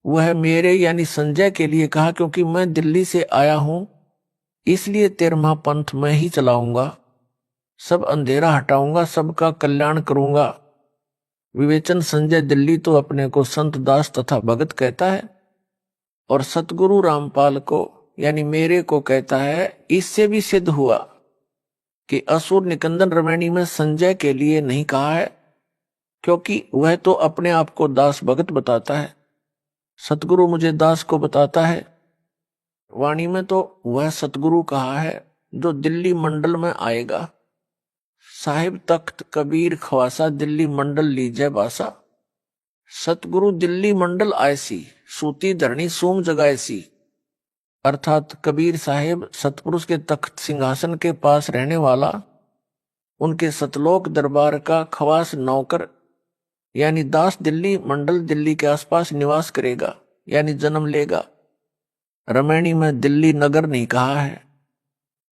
वह मेरे यानी संजय के लिए कहा, क्योंकि मैं दिल्ली से आया हूं इसलिए 13वां पंथ मैं ही चलाऊंगा, सब अंधेरा हटाऊंगा, सबका कल्याण करूंगा। विवेचन संजय दिल्ली तो अपने को संत दास तथा भगत कहता है और सतगुरु रामपाल को यानी मेरे को कहता है। इससे भी सिद्ध हुआ कि असुर निकंदन रमैनी में संजय के लिए नहीं कहा है, क्योंकि वह तो अपने आप को दास भगत बताता है। सतगुरु मुझे दास को बताता है। वाणी में तो वह सतगुरु कहा है जो दिल्ली मंडल में आएगा। साहिब तख्त कबीर खवासा दिल्ली मंडल लीजय बासा। सतगुरु दिल्ली मंडल आयसी सूती धरणी सूम जगाएसी। अर्थात कबीर साहिब सतपुरुष के तख्त सिंहासन के पास रहने वाला, उनके सतलोक दरबार का खवास नौकर यानी दास दिल्ली मंडल दिल्ली के आसपास निवास करेगा यानी जन्म लेगा। रमैनी में दिल्ली नगर नहीं कहा है।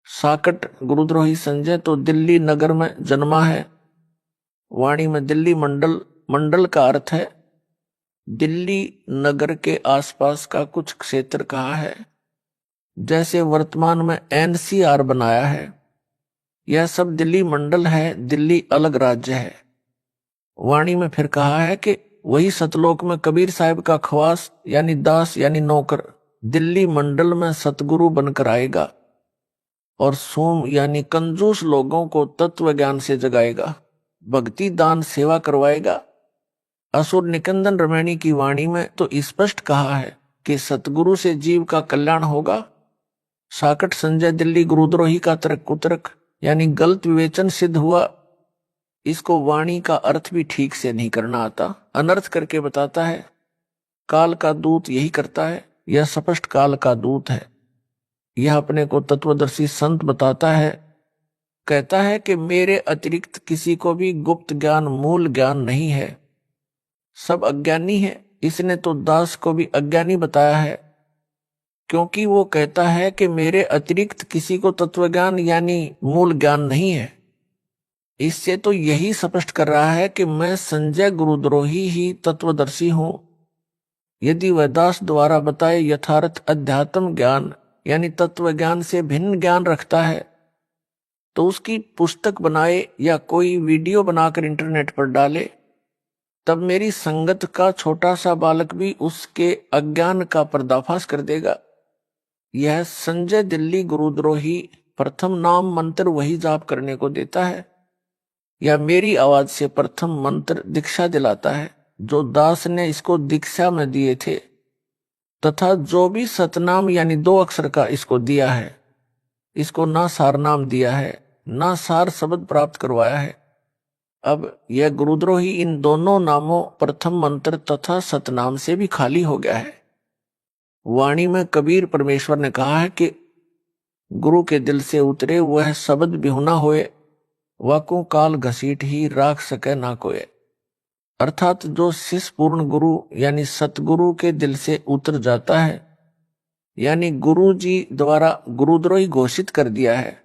साकट गुरुद्रोही संजय तो दिल्ली नगर में जन्मा है। वाणी में दिल्ली मंडल, मंडल का अर्थ है दिल्ली नगर के आसपास का कुछ क्षेत्र कहा है। जैसे वर्तमान में एनसीआर बनाया है, यह सब दिल्ली मंडल है, दिल्ली अलग राज्य है। वाणी में फिर कहा है कि वही सतलोक में कबीर साहिब का खवास यानी दास यानी नौकर दिल्ली मंडल में सतगुरु बनकर आएगा और सोम यानी कंजूस लोगों को तत्व ज्ञान से जगाएगा, भक्ति दान सेवा करवाएगा। असुर निकंदन रमैनी की वाणी में तो स्पष्ट कहा है कि सतगुरु से जीव का कल्याण होगा। साकट संजय दिल्ली गुरुद्रोही का तर्क कुतर्क यानी गलत विवेचन सिद्ध हुआ। इसको वाणी का अर्थ भी ठीक से नहीं करना आता, अनर्थ करके बताता है। काल का दूत यही करता है, यह स्पष्ट काल का दूत है। यह अपने को तत्वदर्शी संत बताता है, कहता है कि मेरे अतिरिक्त किसी को भी गुप्त ज्ञान मूल ज्ञान नहीं है, सब अज्ञानी है। इसने तो दास को भी अज्ञानी बताया है, क्योंकि वो कहता है कि मेरे अतिरिक्त किसी को तत्वज्ञान यानी मूल ज्ञान नहीं है। इससे तो यही स्पष्ट कर रहा है कि मैं संजय गुरुद्रोही ही तत्वदर्शी हूं। यदि वह दास द्वारा बताए यथार्थ अध्यात्म ज्ञान यानी तत्व ज्ञान से भिन्न ज्ञान रखता है, तो उसकी पुस्तक बनाए या कोई वीडियो बनाकर इंटरनेट पर डाले, तब मेरी संगत का छोटा सा बालक भी उसके अज्ञान का पर्दाफाश कर देगा। यह संजय दिल्ली गुरुद्रोही प्रथम नाम मंत्र वही जाप करने को देता है, या मेरी आवाज से प्रथम मंत्र दीक्षा दिलाता है जो दास ने इसको दीक्षा में दिए थे, तथा जो भी सतनाम यानी 2 अक्षर का इसको दिया है, इसको ना सार नाम दिया है ना सार शब्द प्राप्त करवाया है। अब यह गुरुद्रोही इन दोनों नामों प्रथम मंत्र तथा सतनाम से भी खाली हो गया है। वाणी में कबीर परमेश्वर ने कहा है कि गुरु के दिल से उतरे वह शब्द बिहुना होए, वाकू काल घसीट ही राख सके ना कोय। अर्थात जो शिष्य पूर्ण गुरु यानी सतगुरु के दिल से उतर जाता है, यानी गुरु जी द्वारा गुरुद्रोही घोषित कर दिया है,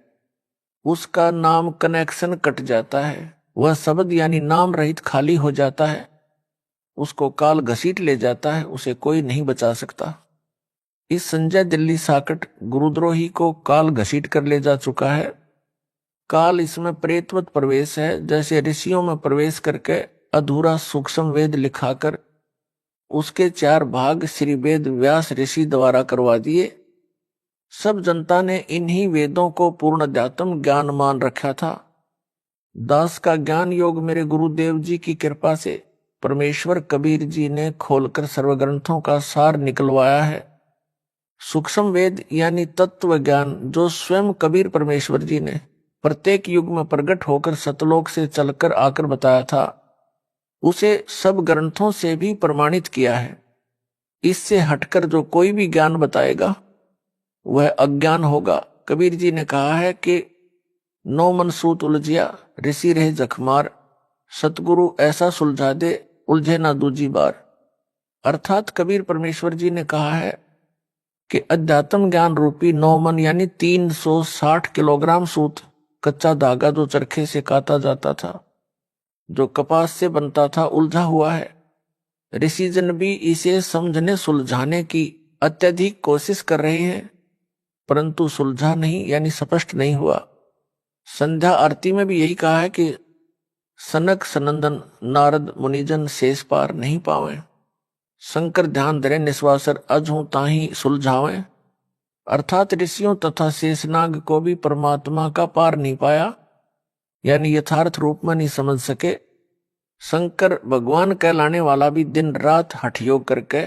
उसका नाम कनेक्शन कट जाता है, वह शब्द यानी नाम रहित खाली हो जाता है, उसको काल घसीट ले जाता है, उसे कोई नहीं बचा सकता। इस संजय दिल्ली साकट गुरुद्रोही को काल घसीट कर ले जा चुका है। काल इसमें प्रेतवत प्रवेश है, जैसे ऋषियों में प्रवेश करके अधूरा सूक्ष्म वेद लिखाकर उसके 4 भाग श्री वेद व्यास ऋषि द्वारा करवा दिए। सब जनता ने इन्हीं वेदों को पूर्ण अध्यात्म ज्ञान मान रखा था। दास का ज्ञान योग मेरे गुरुदेव जी की कृपा से परमेश्वर कबीर जी ने खोलकर सर्वग्रंथों का सार निकलवाया है। सूक्ष्म वेद यानी तत्व ज्ञान जो स्वयं कबीर परमेश्वर जी ने प्रत्येक युग में प्रकट होकर सतलोक से चलकर आकर बताया था, उसे सब ग्रंथों से भी प्रमाणित किया है। इससे हटकर जो कोई भी ज्ञान बताएगा वह अज्ञान होगा। कबीर जी ने कहा है कि 9 मन सूत उलझिया ऋषि रहे जखमार, सतगुरु ऐसा सुलझा दे उलझे ना दूजी बार। अर्थात कबीर परमेश्वर जी ने कहा है कि अध्यात्म ज्ञान रूपी 9 मन यानी 360 किलोग्राम सूत, कच्चा धागा जो चरखे से काता जाता था, जो कपास से बनता था, उलझा हुआ है। ऋषिजन भी इसे समझने सुलझाने की अत्यधिक कोशिश कर रहे हैं, परंतु सुलझा नहीं, यानी स्पष्ट नहीं हुआ। संध्या आरती में भी यही कहा है कि सनक सनंदन नारद मुनिजन शेष पार नहीं पावे, शंकर ध्यान धरे निश्वासर अजहू ताही सुलझावे। अर्थात ऋषियों तथा शेषनाग को भी परमात्मा का पार नहीं पाया, यानी यथार्थ रूप में नहीं समझ सके। शंकर भगवान कहलाने वाला भी दिन रात हठ योग करके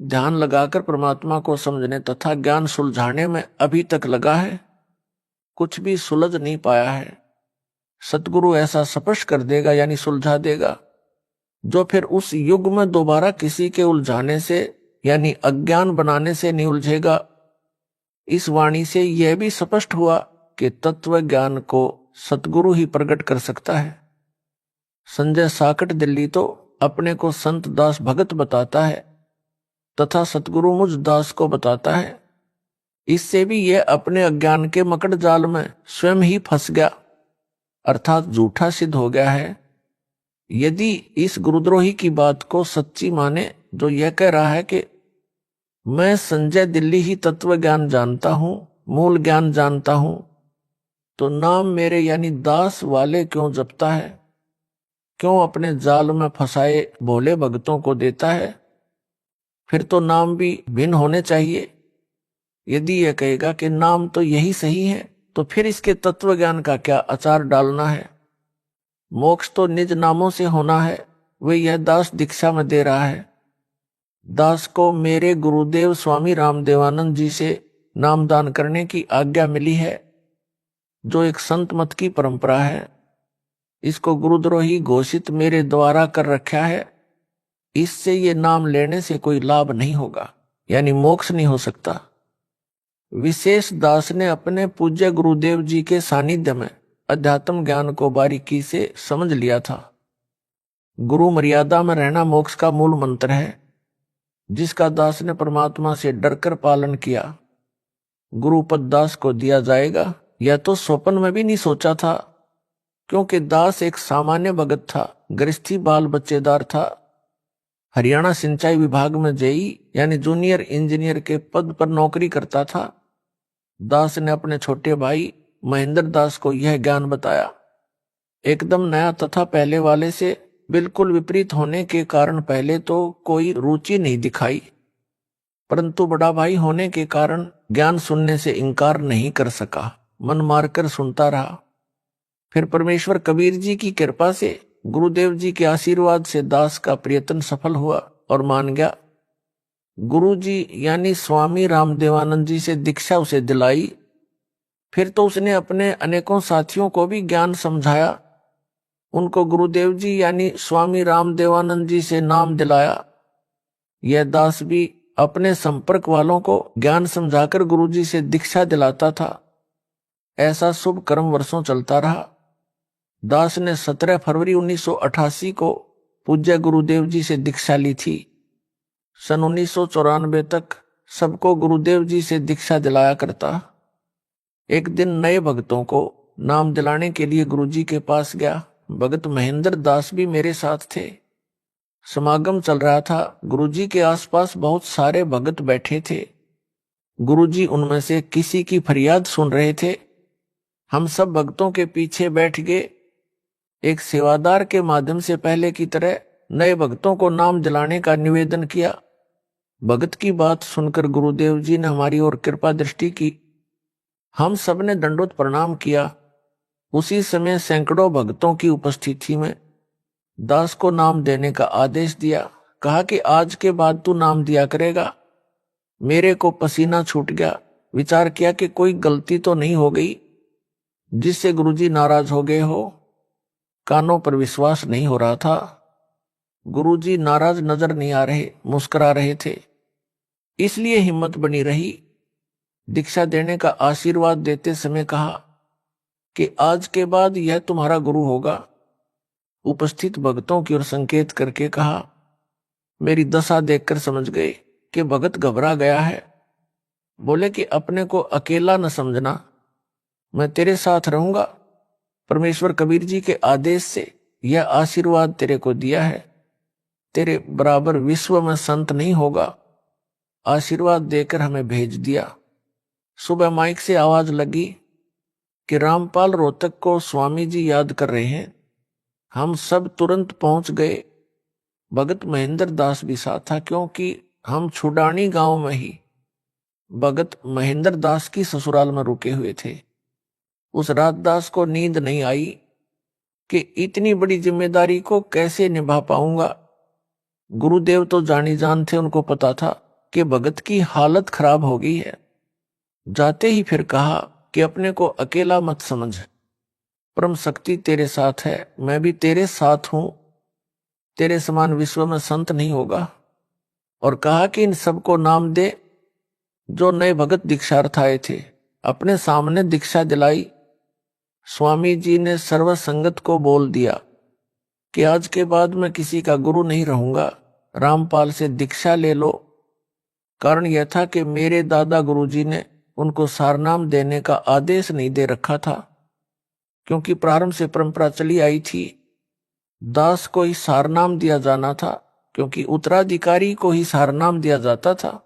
ध्यान लगाकर परमात्मा को समझने तथा ज्ञान सुलझाने में अभी तक लगा है, कुछ भी सुलझ नहीं पाया है। सतगुरु ऐसा स्पष्ट कर देगा, यानी सुलझा देगा, जो फिर उस युग में दोबारा किसी के उलझाने से यानी अज्ञान बनाने से नहीं उलझेगा। इस वाणी से यह भी स्पष्ट हुआ कि तत्व ज्ञान को सतगुरु ही प्रकट कर सकता है। संजय साकट दिल्ली तो अपने को संत दास भगत बताता है तथा सतगुरु मुझ दास को बताता है। इससे भी यह अपने अज्ञान के मकड़ जाल में स्वयं ही फंस गया, अर्थात झूठा सिद्ध हो गया है। यदि इस गुरुद्रोही की बात को सच्ची माने, जो यह कह रहा है कि मैं संजय दिल्ली ही तत्व ज्ञान जानता हूं, मूल ज्ञान जानता हूं, तो नाम मेरे यानी दास वाले क्यों जपता है, क्यों अपने जाल में फंसाए भोले भक्तों को देता है? फिर तो नाम भी भिन्न होने चाहिए। यदि यह कहेगा कि नाम तो यही सही है, तो फिर इसके तत्व ज्ञान का क्या अचार डालना है? मोक्ष तो निज नामों से होना है, वे यह दास दीक्षा में दे रहा है। दास को मेरे गुरुदेव स्वामी रामदेवानंद जी से नामदान करने की आज्ञा मिली है, जो एक संत मत की परंपरा है। इसको गुरुद्रोही घोषित मेरे द्वारा कर रखा है। इससे ये नाम लेने से कोई लाभ नहीं होगा, यानी मोक्ष नहीं हो सकता। विशेष दास ने अपने पूज्य गुरुदेव जी के सानिध्य में अध्यात्म ज्ञान को बारीकी से समझ लिया था। गुरु मर्यादा में रहना मोक्ष का मूल मंत्र है, जिसका दास ने परमात्मा से डरकर पालन किया। गुरु पद दास को दिया जाएगा, यह तो स्वप्न में भी नहीं सोचा था, क्योंकि दास एक सामान्य भगत था, गृहस्थी बाल बच्चेदार था। हरियाणा सिंचाई विभाग में जेई यानी जूनियर इंजीनियर के पद पर नौकरी करता था। दास ने अपने छोटे भाई महेंद्र दास को यह ज्ञान बताया। एकदम नया तथा पहले वाले से बिल्कुल विपरीत होने के कारण पहले तो कोई रुचि नहीं दिखाई, परंतु बड़ा भाई होने के कारण ज्ञान सुनने से इनकार नहीं कर सका, मन मारकर सुनता रहा। फिर परमेश्वर कबीर जी की कृपा से, गुरुदेव जी के आशीर्वाद से दास का प्रयत्न सफल हुआ और मान गया। गुरु जी यानी स्वामी रामदेवानंद जी से दीक्षा उसे दिलाई। फिर तो उसने अपने अनेकों साथियों को भी ज्ञान समझाया, उनको गुरुदेव जी यानी स्वामी रामदेवानंद जी से नाम दिलाया। यह दास भी अपने संपर्क वालों को ज्ञान समझाकर गुरु जी से दीक्षा दिलाता था। ऐसा शुभ कर्म वर्षों चलता रहा। दास ने 17 फरवरी 1988 को पूज्य गुरुदेव जी से दीक्षा ली थी। सन 1994 तक सबको गुरुदेव जी से दीक्षा दिलाया करता। एक दिन नए भक्तों को नाम दिलाने के लिए गुरु जी के पास गया। भगत महेंद्र दास भी मेरे साथ थे। समागम चल रहा था। गुरु जी के आसपास बहुत सारे भगत बैठे थे। गुरु जी उनमें से किसी की फरियाद सुन रहे थे। हम सब भक्तों के पीछे बैठ गए। एक सेवादार के माध्यम से पहले की तरह नए भक्तों को नाम दिलाने का निवेदन किया। भगत की बात सुनकर गुरुदेव जी ने हमारी ओर कृपा दृष्टि की। हम सब ने दंडोत प्रणाम किया। उसी समय सैकड़ों भक्तों की उपस्थिति में दास को नाम देने का आदेश दिया। कहा कि आज के बाद तू नाम दिया करेगा। मेरे को पसीना छूट गया। विचार किया कि कोई गलती तो नहीं हो गई जिससे गुरुजी नाराज हो गए हो। कानों पर विश्वास नहीं हो रहा था। गुरुजी नाराज नजर नहीं आ रहे, मुस्कुरा रहे थे। इसलिए हिम्मत बनी रही। दीक्षा देने का आशीर्वाद देते समय कहा कि आज के बाद यह तुम्हारा गुरु होगा। उपस्थित भक्तों की ओर संकेत करके कहा। मेरी दशा देखकर समझ गए कि भगत घबरा गया है। बोले कि अपने को अकेला न समझना, मैं तेरे साथ रहूंगा। परमेश्वर कबीर जी के आदेश से यह आशीर्वाद तेरे को दिया है। तेरे बराबर विश्व में संत नहीं होगा, आशीर्वाद देकर हमें भेज दिया। सुबह माइक से आवाज लगी कि रामपाल रोहतक को स्वामी जी याद कर रहे हैं। हम सब तुरंत पहुंच गए। भगत महेंद्र दास भी साथ था, क्योंकि हम छुडानी गांव में ही भगत महेंद्र दास की ससुराल में रुके हुए थे। उस रात दास को नींद नहीं आई कि इतनी बड़ी जिम्मेदारी को कैसे निभा पाऊंगा। गुरुदेव तो जानी जान थे, उनको पता था कि भगत की हालत खराब हो गई है। जाते ही फिर कहा कि अपने को अकेला मत समझ, परम शक्ति तेरे साथ है, मैं भी तेरे साथ हूं, तेरे समान विश्व में संत नहीं होगा। और कहा कि इन सबको नाम दे जो नए भगत दीक्षार्थ आए थे। अपने सामने दीक्षा दिलाई। स्वामी जी ने सर्व संगत को बोल दिया कि आज के बाद मैं किसी का गुरु नहीं रहूंगा, रामपाल से दीक्षा ले लो। कारण यह था कि मेरे दादा गुरुजी ने उनको सारनाम देने का आदेश नहीं दे रखा था, क्योंकि प्रारंभ से परंपरा चली आई थी दास को ही सारनाम दिया जाना था, क्योंकि उत्तराधिकारी को ही सारनाम दिया जाता था।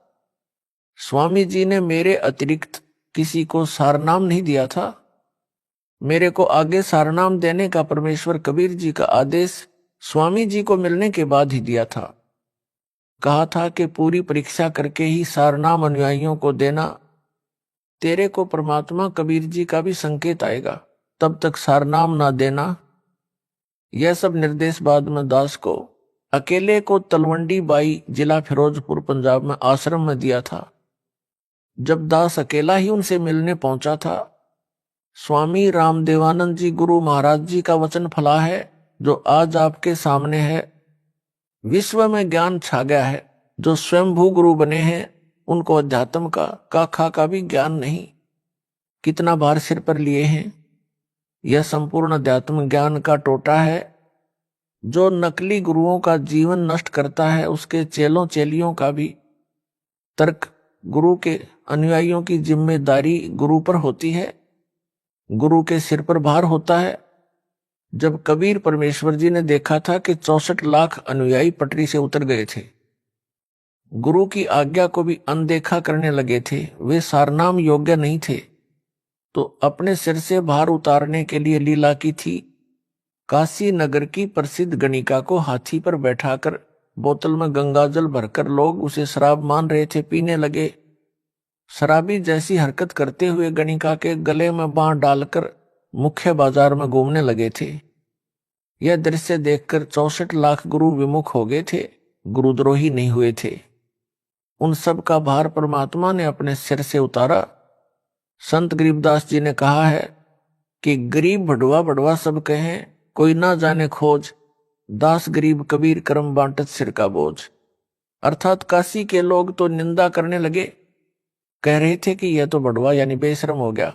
स्वामी जी ने मेरे अतिरिक्त किसी को सारनाम नहीं दिया था। मेरे को आगे सारनाम देने का परमेश्वर कबीर जी का आदेश स्वामी जी को मिलने के बाद ही दिया था। कहा था कि पूरी परीक्षा करके ही सारनाम अनुयायियों को देना, तेरे को परमात्मा कबीर जी का भी संकेत आएगा, तब तक सारनाम ना देना। यह सब निर्देश बाद में दास को अकेले को तलवंडी बाई जिला फिरोजपुर पंजाब में आश्रम में दिया था। जब दास अकेला ही उनसे मिलने पहुंचा था, स्वामी रामदेवानंद जी गुरु महाराज जी का वचन फला है जो आज आपके सामने है। विश्व में ज्ञान छा गया है। जो स्वयंभू गुरु बने हैं उनको अध्यात्म का खा का भी ज्ञान नहीं। कितना भार सिर पर लिए हैं। यह संपूर्ण अध्यात्म ज्ञान का टोटा है। जो नकली गुरुओं का जीवन नष्ट करता है, उसके चेलों चेलियों का भी तर्क गुरु के अनुयायियों की जिम्मेदारी गुरु पर होती है, गुरु के सिर पर भार होता है। जब कबीर परमेश्वर जी ने देखा था कि 64 लाख अनुयायी पटरी से उतर गए थे, गुरु की आज्ञा को भी अनदेखा करने लगे थे, वे सारनाम योग्य नहीं थे, तो अपने सिर से भार उतारने के लिए लीला की थी। काशी नगर की प्रसिद्ध गणिका को हाथी पर बैठाकर बोतल में गंगाजल भरकर लोग उसे शराब मान रहे थे, पीने लगे। शराबी जैसी हरकत करते हुए गणिका के गले में बांह डालकर मुख्य बाजार में घूमने लगे थे। यह दृश्य देखकर 64 लाख गुरु विमुख हो गए थे, गुरुद्रोही नहीं हुए थे। उन सब का भार परमात्मा ने अपने सिर से उतारा। संत गरीबदास जी ने कहा है कि गरीब भड़वा भड़वा सब कहें, कोई ना जाने खोज, दास गरीब कबीर करम बांटत सिर का बोझ। अर्थात काशी के लोग तो निंदा करने लगे, कह रहे थे कि यह तो भड़वा यानी बेशरम हो गया,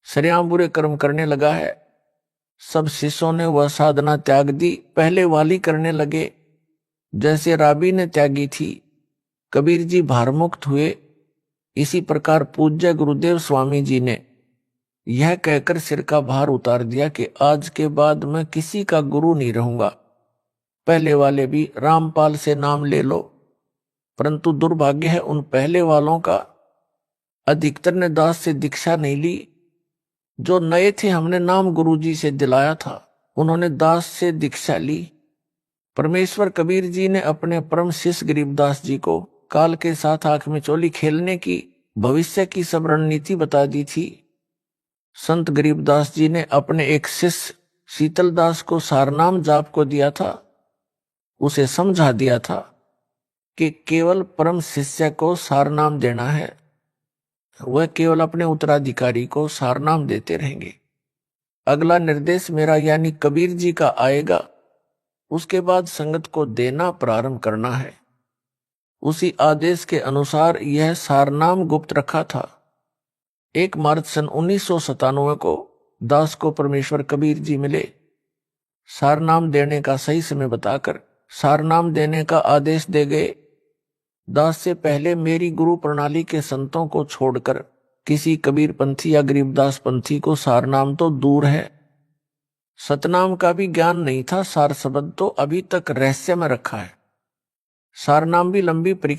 सरेआम बुरे कर्म करने लगा है। सब शिष्यों ने वह साधना त्याग दी, पहले वाली करने लगे जैसे राबी ने त्यागी थी। कबीर जी भारमुक्त हुए। इसी प्रकार पूज्य गुरुदेव स्वामी जी ने यह कहकर सिर का भार उतार दिया कि आज के बाद मैं किसी का गुरु नहीं रहूंगा। पहले वाले भी रामपाल से नाम ले लो, परंतु दुर्भाग्य है उन पहले वालों का, अधिकतर ने दास से दीक्षा नहीं ली। जो नए थे हमने नाम गुरुजी से दिलाया था, उन्होंने दास से दीक्षा ली। परमेश्वर कबीर जी ने अपने परम शिष्य गरीबदास जी को काल के साथ आंख में चोली खेलने की भविष्य की सब रणनीति बता दी थी। संत गरीबदास जी ने अपने एक शिष्य शीतलदास को सारनाम जाप को दिया था। उसे समझा दिया था कि केवल परम शिष्य को सारनाम देना है, वह केवल अपने उत्तराधिकारी को सारनाम देते रहेंगे। अगला निर्देश मेरा यानी कबीर जी का आएगा, उसके बाद संगत को देना प्रारंभ करना है। उसी आदेश के अनुसार यह सारनाम गुप्त रखा था। 1 मार्च सन 1997 को दास को परमेश्वर कबीर जी मिले। सारनाम देने का सही समय बताकर सारनाम देने का आदेश दे गए। दास से पहले मेरी गुरु प्रणाली के संतों को छोड़कर किसी कबीर पंथी या गरीबदास पंथी को सारनाम तो दूर है, सतनाम का भी ज्ञान नहीं था। सार शब्द तो अभी तक रहस्य में रखा है। सारनाम भी लंबी परीक्षा